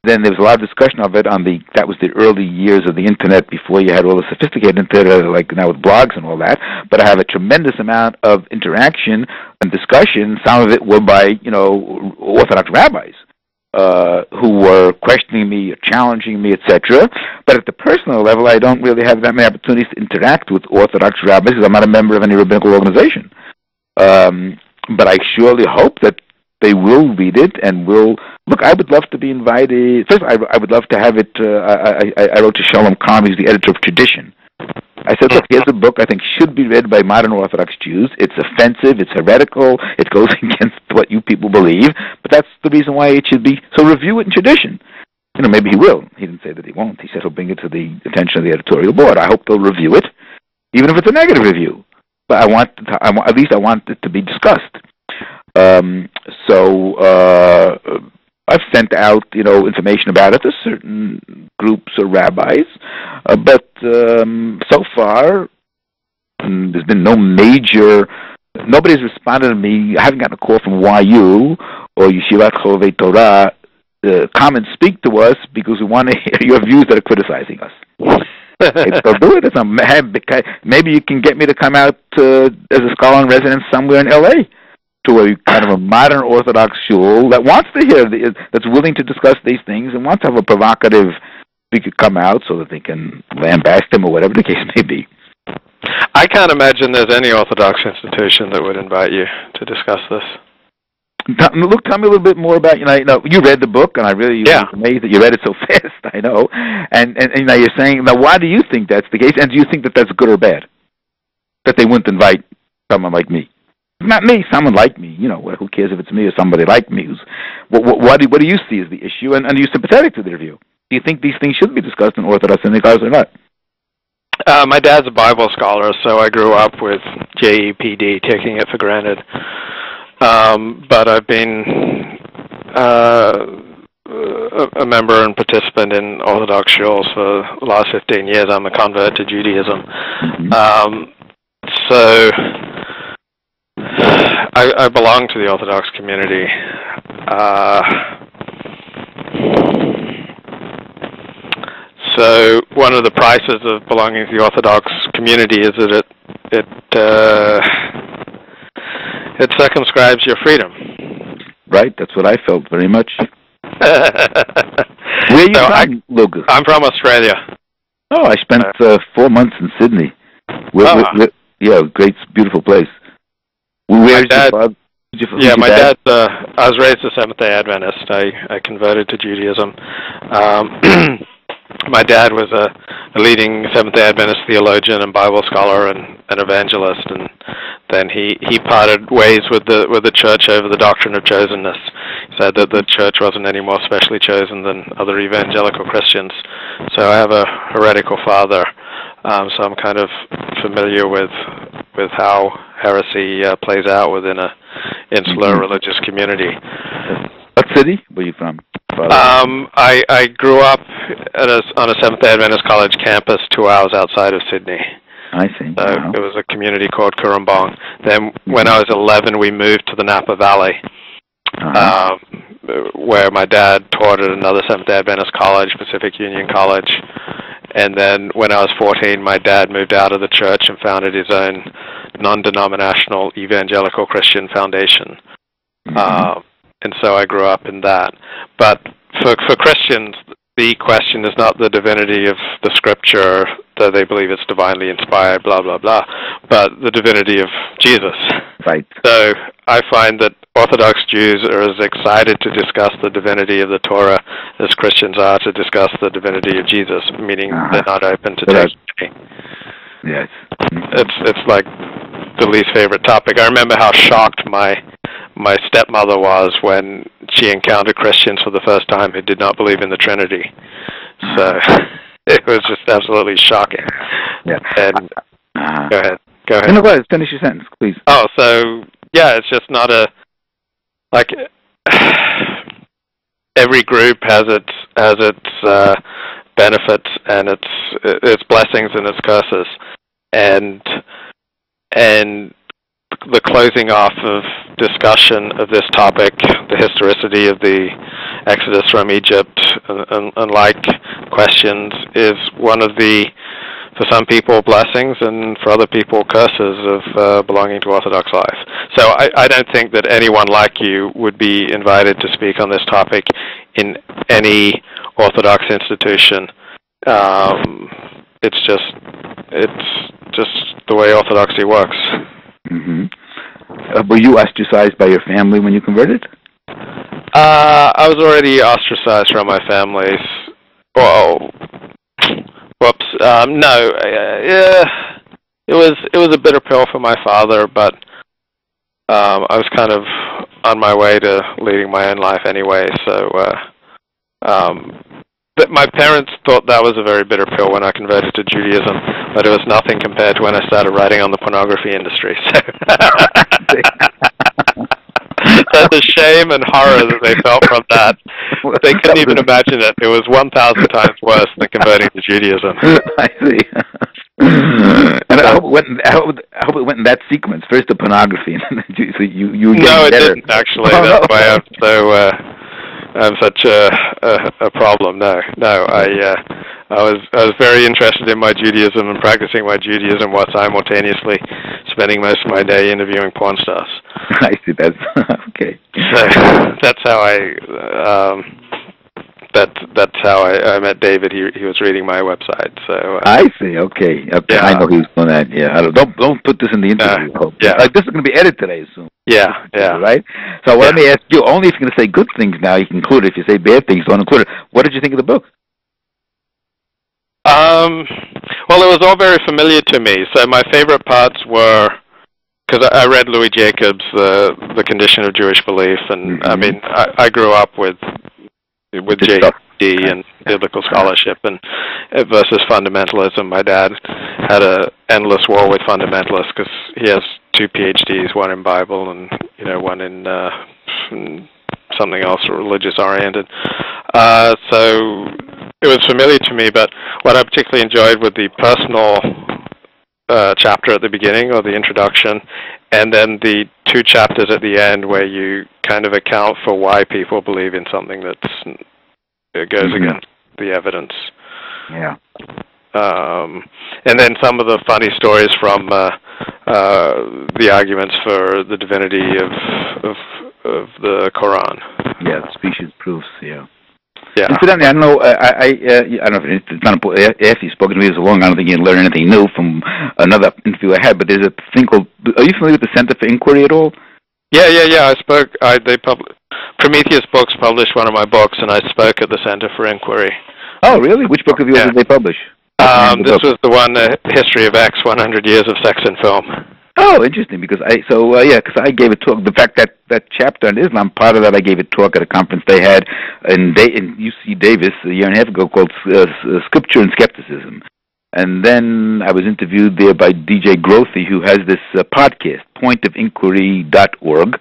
then there was a lot of discussion of it that was the early years of the internet before you had all the sophisticated internet like now with blogs and all that. But I have a tremendous amount of interaction and discussion. Some of it were by, Orthodox rabbis who were questioning me, or challenging me, etc. But at the personal level, I don't really have that many opportunities to interact with Orthodox rabbis because I'm not a member of any rabbinical organization. But I surely hope that they will read it and will look. I would love to be invited. First, I would love to have it. I wrote to Shalom Karm, he's the editor of Tradition. I said, look, here's a book I think should be read by modern Orthodox Jews. It's offensive, it's heretical, it goes against what you people believe, but that's the reason why it should be. So review it in Tradition. Maybe he will. He didn't say that he won't. He said he'll bring it to the attention of the editorial board. I hope they'll review it, even if it's a negative review. But at least I want it to be discussed. I've sent out, information about it to certain groups or rabbis, but so far there's been nobody's responded to me. I haven't gotten a call from YU or Yeshivat Chovei Torah, come and speak to us because we want to hear your views that are criticizing us. So do it. Maybe you can get me to come out as a scholar in residence somewhere in L.A., to a kind of a modern Orthodox shul that wants to hear, that's willing to discuss these things and wants to have a provocative speaker come out so that they can lambaste him or whatever the case may be. I can't imagine there's any Orthodox institution that would invite you to discuss this. Tell me a little bit more about, you read the book, and I really was amazed that you read it so fast, I know. And now you're saying, now why do you think that's the case, and do you think that that's good or bad? That they wouldn't invite someone like me? Not me, someone like me. Who cares if it's me or somebody like me? What do you see as the issue? And are you sympathetic to their view? Do you think these things should be discussed in Orthodox synagogues or not? My dad's a Bible scholar, so I grew up with JEPD, taking it for granted. But I've been a member and participant in Orthodox shuls for the last 15 years. I'm a convert to Judaism. Mm-hmm. So I belong to the Orthodox community. So one of the prices of belonging to the Orthodox community is that it circumscribes your freedom. Right, that's what I felt very much. Where are you from, Lucas? I'm from Australia. Oh, I spent 4 months in Sydney. Great, beautiful place. Where's your father? My dad. I was raised a Seventh-day Adventist. I converted to Judaism. My dad was a leading Seventh-day Adventist theologian and Bible scholar and an evangelist, and then he parted ways with the church over the doctrine of chosenness. He said that the church wasn't any more specially chosen than other evangelical Christians. So I have a heretical father, so I'm kind of familiar with how heresy plays out within a insular religious community. What city were you from? I grew up on a Seventh-day Adventist college campus 2 hours outside of Sydney. I see. So it was a community called Currumbong. Then when I was 11, we moved to the Napa Valley, where my dad taught at another Seventh-day Adventist college, Pacific Union College. And then when I was 14, my dad moved out of the church and founded his own non-denominational evangelical Christian foundation. And so I grew up in that. But for Christians, the question is not the divinity of the Scripture, though they believe it's divinely inspired, blah, blah, blah, but the divinity of Jesus. Right. So I find that Orthodox Jews are as excited to discuss the divinity of the Torah as Christians are to discuss the divinity of Jesus, meaning they're not open to taking any. Yes. It's like the least favorite topic. I remember how shocked my stepmother was when she encountered Christians for the first time who did not believe in the Trinity. So it was just absolutely shocking. Yeah. And go ahead. No, go ahead. Finish your sentence, please. Oh, so it's just not every group has its benefits and its blessings and its curses, and the closing off of discussion of this topic, the historicity of the Exodus from Egypt, and like questions, is one of the, for some people, blessings, and for other people, curses of belonging to Orthodox life. So I don't think that anyone like you would be invited to speak on this topic in any Orthodox institution. It's just the way Orthodoxy works. Mm-hmm. Were you ostracized by your family when you converted? I was already ostracized from my family. Whoa. Whoops. No. It was a bitter pill for my father, but I was kind of on my way to leading my own life anyway. So, but my parents thought that was a very bitter pill when I converted to Judaism, but it was nothing compared to when I started writing on the pornography industry. So the shame and horror that they felt from that, they couldn't even imagine it. It was 1,000 times worse than converting to Judaism. I see. And I hope it went in that sequence. First the pornography, and then so you No, it better. didn't actually. That's why I'm such a problem. No. I was very interested in my Judaism and practicing my Judaism while simultaneously spending most of my day interviewing porn stars. I see. That's okay. So that's how I met David. He was reading my website. So I see. Okay. Yeah. I know he's doing that. Yeah. Don't put this in the interview. Yeah. This is going to be edited, I assume. Yeah. Right. So let me ask you. Only if you're going to say good things now, you can include it. If you say bad things, don't include it. What did you think of the book? Well, it was all very familiar to me. So my favorite parts were, because I read Louis Jacobs' The Condition of Jewish Belief, and I mean, I grew up with JD and biblical scholarship and versus fundamentalism. My dad had an endless war with fundamentalists because he has 2 PhDs, one in Bible and one in something else religious oriented. So it was familiar to me, but what I particularly enjoyed was the personal chapter at the beginning, or the introduction, and then the 2 chapters at the end where you kind of account for why people believe in something that goes against the evidence. Yeah. And then some of the funny stories from the arguments for the divinity of the Quran. Yeah, species proofs. Yeah. Yeah. Incidentally, I don't know. I don't know if it's not important. After you spoke to me so long, I don't think you learned anything new from another interview I had. But there's a thing called. Are you familiar with the Center for Inquiry at all? Yeah. I spoke. Prometheus Books published one of my books, and I spoke at the Center for Inquiry. Oh, really? Which book of yours did they publish? This was the one, History of X: 100 Years of Sex in Film. Oh, interesting. Because I gave a talk. The fact that chapter on Islam, part of that, I gave a talk at a conference they had in UC Davis a year and a half ago called Scripture and Skepticism. And then I was interviewed there by DJ Grothy, who has this podcast, pointofinquiry.org.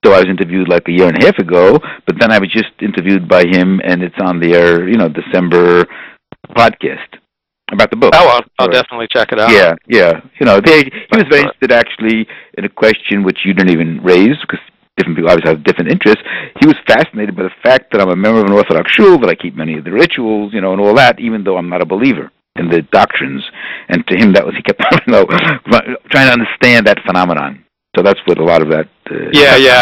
So I was interviewed like a year and a half ago, but then I was just interviewed by him, and it's on their December podcast about the book. Oh, I'll definitely check it out. Yeah. He was very interested actually in a question which you didn't even raise, because different people obviously have different interests. He was fascinated by the fact that I'm a member of an Orthodox shul, that I keep many of the rituals, and all that, even though I'm not a believer in the doctrines. And to him, he kept trying to understand that phenomenon. So that's what a lot of that. I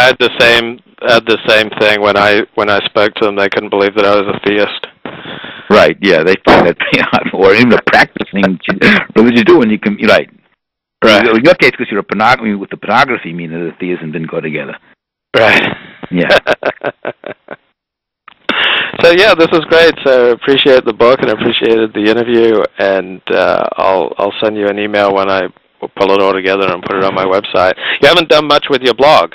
had the same thing when I spoke to them. They couldn't believe that I was a theist. Right. Yeah, they find that or even a practicing religious doing. You can right. In your case, because you're with the pornography, meaning the theism didn't go together. Right. Yeah. So this is great. So appreciate the book and appreciated the interview, and I'll send you an email when I pull it all together and put it on my website. You haven't done much with your blog.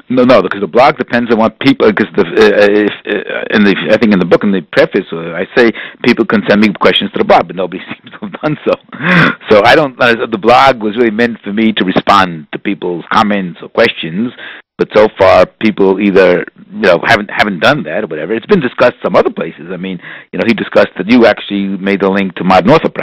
No, because the blog depends on what people. Because I think in the book, in the preface, I say people can send me questions to the blog, but nobody seems to have done so. So I don't. The blog was really meant for me to respond to people's comments or questions. But so far, people either haven't done that or whatever. It's been discussed some other places. I mean, he discussed that you actually made the link to Modern Orthopraxy.